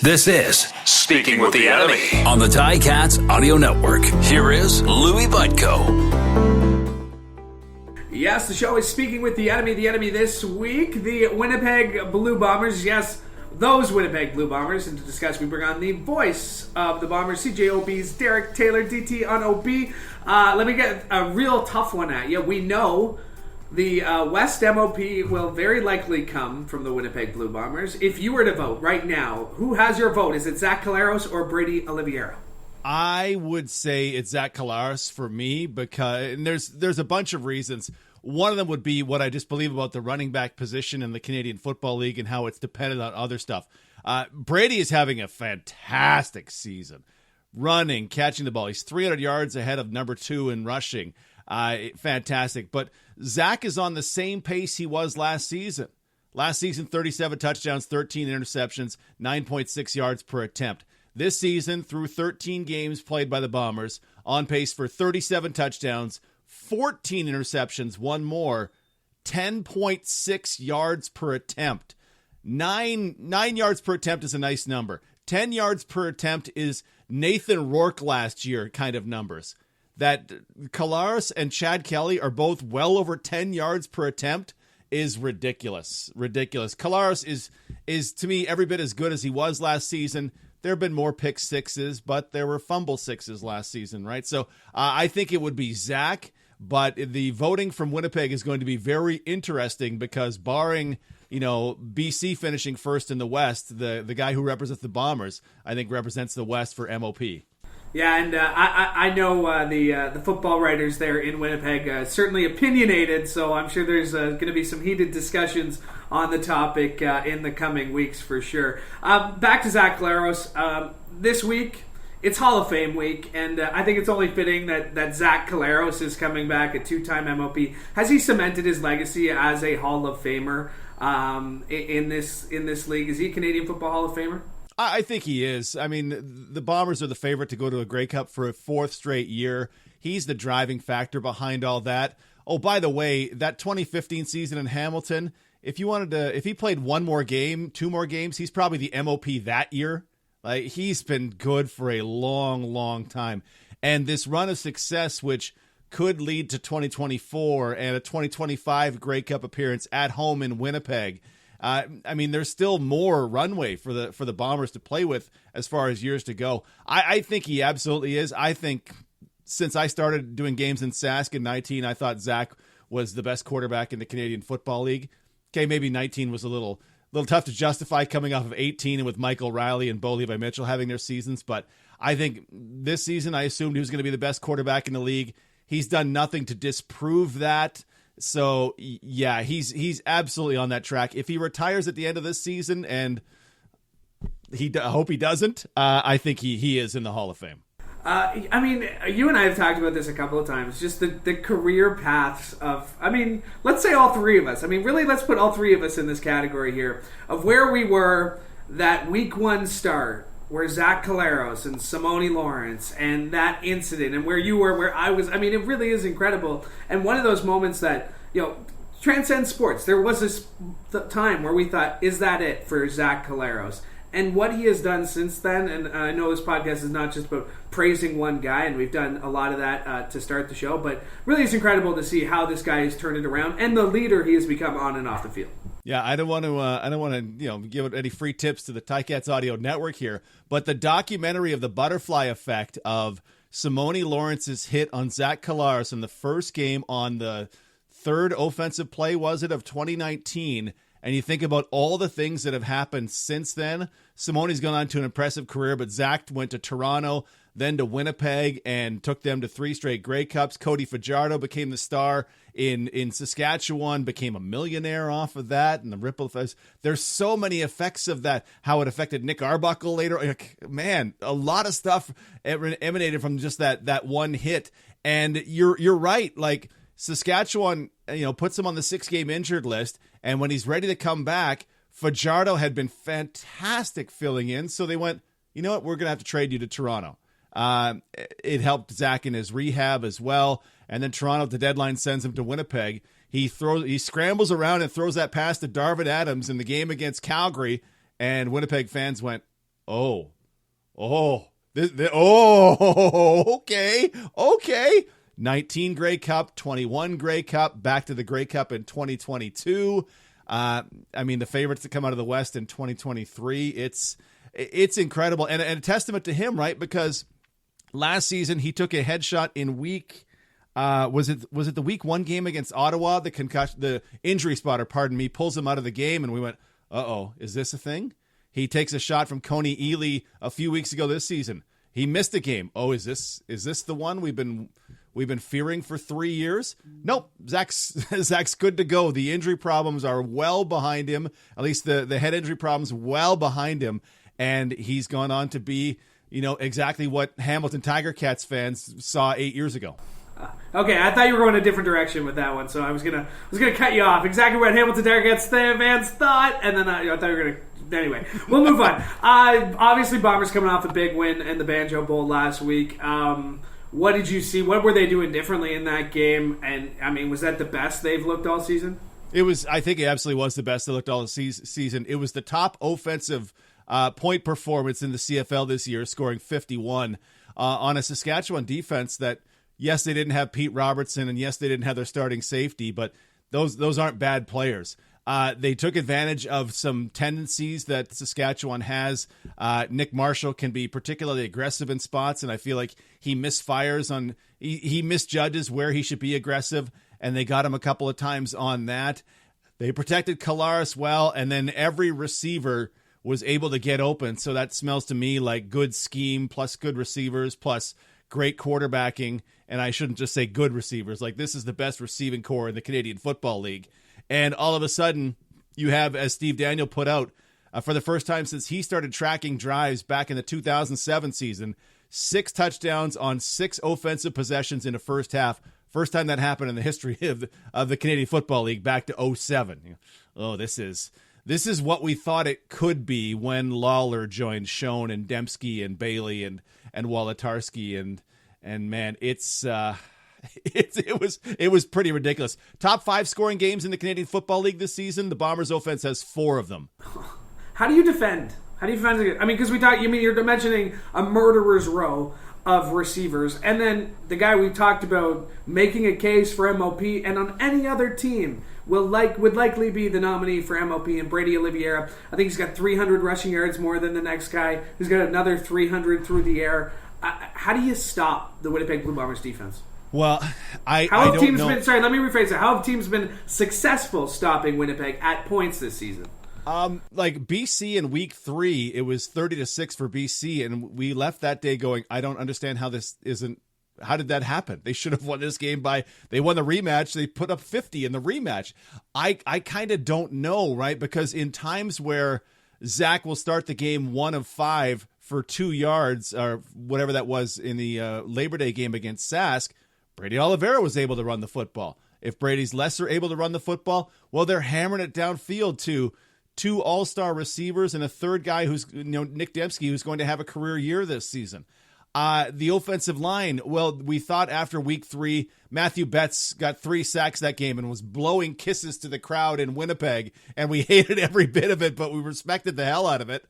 This is Speaking with the Enemy on the Ticats Audio Network. Here is Louie Butko. Yes, the show is Speaking with the Enemy. The enemy this week, the Winnipeg Blue Bombers. Yes, those Winnipeg Blue Bombers. And to discuss, we bring on the voice of the Bombers, CJOB's Derek Taylor, DT on OB. Let me get a real tough one at you. We know the West MOP will very likely come from the Winnipeg Blue Bombers. If you were to vote right now, who has your vote? Is it Zach Collaros or Brady Oliveira? I would say it's Zach Collaros for me because and there's a bunch of reasons. One of them would be what I just believe about the running back position in the Canadian Football League and how it's dependent on other stuff. Brady is having a fantastic season. Running, catching the ball. He's 300 yards ahead of number 2 in rushing. Fantastic. But Zach is on the same pace he was last season. Last season, 37 touchdowns, 13 interceptions, 9.6 yards per attempt. This season, through 13 games played by the Bombers, on pace for 37 touchdowns, 14 interceptions, one more, 10.6 yards per attempt. 9 yards per attempt is a nice number. 10 yards per attempt is Nathan Rourke last year kind of numbers. That Collaros and Chad Kelly are both well over 10 yards per attempt is ridiculous. Ridiculous. Collaros is to me every bit as good as he was last season. There have been more pick sixes, but there were fumble sixes last season, right? So I think it would be Zach, but the voting from Winnipeg is going to be very interesting because barring, BC finishing first in the West, the guy who represents the Bombers, I think represents the West for MOP. Yeah, and I know the football writers there in Winnipeg certainly opinionated, so I'm sure there's going to be some heated discussions on the topic in the coming weeks for sure. Back to Zach Collaros. This week, it's Hall of Fame week, and I think it's only fitting that Zach Collaros is coming back, a 2-time MOP. Has he cemented his legacy as a Hall of Famer in this league? Is he a Canadian Football Hall of Famer? I think he is. I mean, the Bombers are the favorite to go to a Grey Cup for a 4th straight year. He's the driving factor behind all that. Oh, by the way, that 2015 season in Hamilton, if he played 1 more game, 2 more games, he's probably the MOP that year. Like, he's been good for a long, long time. And this run of success, which could lead to 2024 and a 2025 Grey Cup appearance at home in Winnipeg. There's still more runway for the Bombers to play with as far as years to go. I think he absolutely is. I think since I started doing games in Sask in 19, I thought Zach was the best quarterback in the Canadian Football League. Okay, maybe 19 was a little tough to justify coming off of 18 and with Michael Riley and Bo Levi Mitchell having their seasons. But I think this season I assumed he was going to be the best quarterback in the league. He's done nothing to disprove that. So, yeah, he's absolutely on that track. If he retires at the end of this season, and I hope he doesn't, I think he is in the Hall of Fame. You and I have talked about this a couple of times, just the career paths of, let's say all 3 of us. Really, let's put all 3 of us in this category here, of where we were that week 1 start, where Zach Collaros and Simone Lawrence and that incident and where you were, where I was. It really is incredible. And one of those moments that, transcends sports. There was this time where we thought, is that it for Zach Collaros? And what he has done since then, and I know this podcast is not just about praising one guy, and we've done a lot of that to start the show, but really it's incredible to see how this guy has turned it around and the leader he has become on and off the field. Yeah, I don't want to give any free tips to the Ticats Audio Network here, but the documentary of the butterfly effect of Simone Lawrence's hit on Zach Collaros in the first game on the 3rd offensive play, was it, of 2019, and you think about all the things that have happened since then. Simone's gone on to an impressive career, but Zach went to Toronto, then to Winnipeg, and took them to 3 straight Grey Cups. Cody Fajardo became the star in Saskatchewan, became a millionaire off of that, and the ripple effects. There's so many effects of that, how it affected Nick Arbuckle later. Man, a lot of stuff emanated from just that one hit. And you're right, like, Saskatchewan, puts him on the 6-game injured list, and when he's ready to come back, Fajardo had been fantastic filling in, so they went, you know what, we're going to have to trade you to Toronto. It helped Zach in his rehab as well, and then Toronto at the deadline sends him to Winnipeg. He scrambles around and throws that pass to Darvin Adams in the game against Calgary, and Winnipeg fans went, Okay. 19 Grey Cup, 21 Grey Cup, back to the Grey Cup in 2022. The favorites to come out of the West in 2023. It's incredible, and a testament to him, right? Because last season he took a headshot in week. Was it the week 1 game against Ottawa? The injury spotter, pulls him out of the game, and we went, is this a thing? He takes a shot from Coney Ely a few weeks ago this season. He missed a game. Is this the one we've been fearing for 3 years? Nope. Zach's good to go. The injury problems are well behind him. At least the head injury problems well behind him, and he's gone on to be, exactly what Hamilton Tiger Cats fans saw 8 years ago. Okay, I thought you were going a different direction with that one, so I was gonna cut you off. Exactly what Hamilton Tiger Cats fans thought, and then I thought you were gonna. Anyway, we'll move on. Obviously, Bombers coming off a big win in the Banjo Bowl last week. What did you see? What were they doing differently in that game? And was that the best they've looked all season? I think it absolutely was the best they looked all season. It was the top offensive point performance in the CFL this year, scoring 51 on a Saskatchewan defense that, yes, they didn't have Pete Robertson, and yes, they didn't have their starting safety, but those aren't bad players. They took advantage of some tendencies that Saskatchewan has. Nick Marshall can be particularly aggressive in spots, and I feel like he misfires on he misjudges where he should be aggressive, and they got him a couple of times on that. They protected Collaros well, and then every receiver was able to get open. So that smells to me like good scheme plus good receivers plus great quarterbacking. And I shouldn't just say good receivers. Like, this is the best receiving core in the Canadian Football League. And all of a sudden, you have, as Steve Daniel put out, for the first time since he started tracking drives back in the 2007 season, 6 touchdowns on 6 offensive possessions in the first half. First time that happened in the history of the Canadian Football League back to 2007. This is what we thought it could be when Lawler joined Schoen and Dembski and Bailey and Wolotarski and man, it was pretty ridiculous. Top 5 scoring games in the Canadian Football League this season. The Bombers offense has 4 of them. How do you defend? Because you're mentioning a murderer's row of receivers, and then the guy we talked about making a case for MOP, and on any other team would likely be the nominee for MOP, and Brady Oliveira. I think he's got 300 rushing yards more than the next guy, who's got another 300 through the air. How do you stop the Winnipeg Blue Bombers defense? Well, I don't don't know. Let me rephrase it. How have teams been successful stopping Winnipeg at points this season? Like BC in week 3, it was 30-6 for BC, and we left that day going, I don't understand how this isn't. How did that happen? They should have won this game they won the rematch. They put up 50 in the rematch. I kind of don't know, right? Because in times where Zach will start the game 1 of 5 for 2 yards or whatever that was in the Labor Day game against Sask, Brady Oliveira was able to run the football. If Brady's lesser able to run the football, well, they're hammering it downfield to 2 all-star receivers and a third guy who's Nick Dembski, who's going to have a career year this season. The offensive line, well, we thought after week 3, Matthew Betts got 3 sacks that game and was blowing kisses to the crowd in Winnipeg, and we hated every bit of it, but we respected the hell out of it.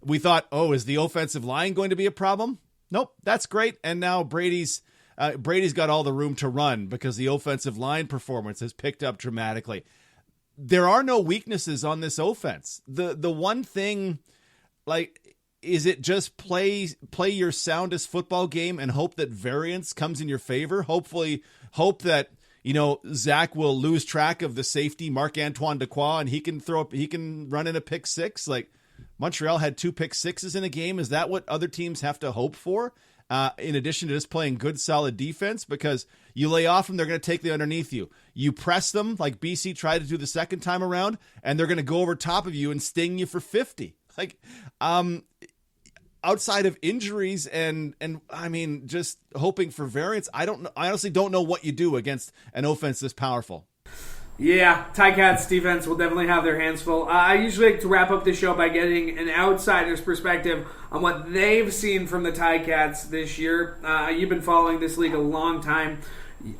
We thought, is the offensive line going to be a problem? Nope, that's great. And now Brady's got all the room to run because the offensive line performance has picked up dramatically. There are no weaknesses on this offense. The one thing, is it just play your soundest football game and hope that variance comes in your favor? Hope that Zach will lose track of the safety Marc-Antoine Dequoy and he can run in a pick 6. Like, Montreal had 2 pick 6s in a game. Is that what other teams have to hope for? In addition to just playing good, solid defense, because you lay off them, they're going to take the underneath you. You press them like BC tried to do the second time around, and they're going to go over top of you and sting you for 50. Outside of injuries and just hoping for variance, I honestly don't know what you do against an offense this powerful. Yeah, Ticats defense will definitely have their hands full. I usually like to wrap up the show by getting an outsider's perspective on what they've seen from the Ticats this year. You've been following this league a long time.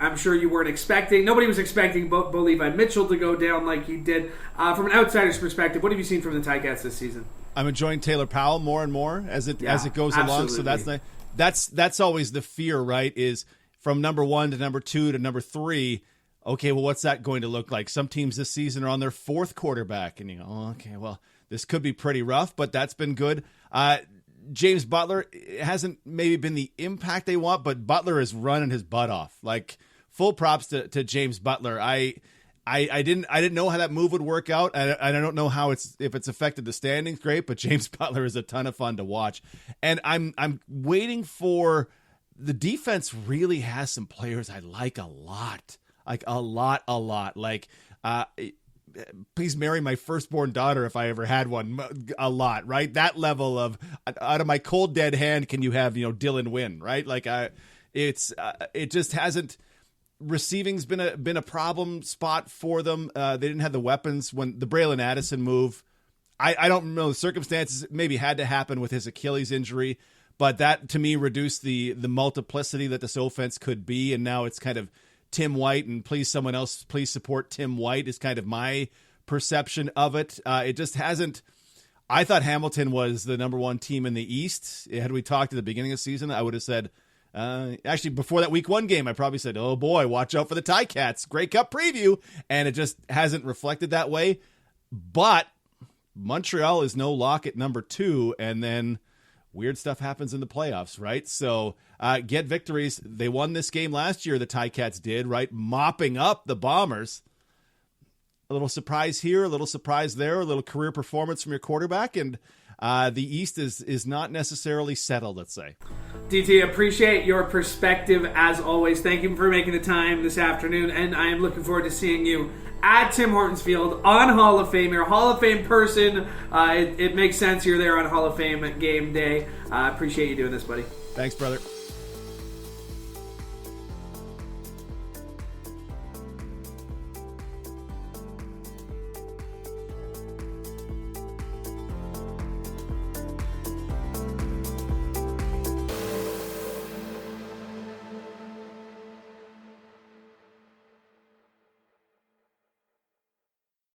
I'm sure you weren't expecting. Nobody was expecting Bo Levi Mitchell to go down like he did. From an outsider's perspective, what have you seen from the Ticats this season? I'm enjoying Taylor Powell more and more as it goes along. So that's nice. That's always the fear, right? Is from number 1 to number 2 to number 3. Okay, well, what's that going to look like? Some teams this season are on their 4th quarterback, and you go, oh, okay, well, this could be pretty rough, but that's been good. James Butler hasn't maybe been the impact they want, but Butler is running his butt off. Like, full props to James Butler. I didn't know how that move would work out, and I don't know if it's affected the standings great, but James Butler is a ton of fun to watch. And I'm waiting for the defense. Really has some players I like a lot. Like a lot. Like, please marry my firstborn daughter if I ever had one. A lot, right? That level of out of my cold dead hand, can you have Dylan Wynn, right? Like it just hasn't. Receiving's been a problem spot for them. They didn't have the weapons when the Braylon Addison move. I don't know the circumstances. Maybe had to happen with his Achilles injury, but that to me reduced the multiplicity that this offense could be, and now it's kind of Tim White, and please someone else, please support Tim White is kind of my perception of it. It just hasn't. I thought Hamilton was the number 1 team in the East. Had we talked at the beginning of the season, I would have said, actually before that week 1 game, I probably said, oh boy, watch out for the Ticats, Grey Cup preview. And it just hasn't reflected that way. But Montreal is no lock at number 2. And then weird stuff happens in the playoffs, right? So get victories. They won this game last year, the Ticats did, right? Mopping up the Bombers. A little surprise here, a little surprise there, a little career performance from your quarterback, and the East is not necessarily settled, let's say. DT, appreciate your perspective as always. Thank you for making the time this afternoon, and I am looking forward to seeing you at Tim Hortons Field on Hall of Fame. You're a Hall of Fame person. It makes sense you're there on Hall of Fame game day. Appreciate you doing this, buddy. Thanks, brother.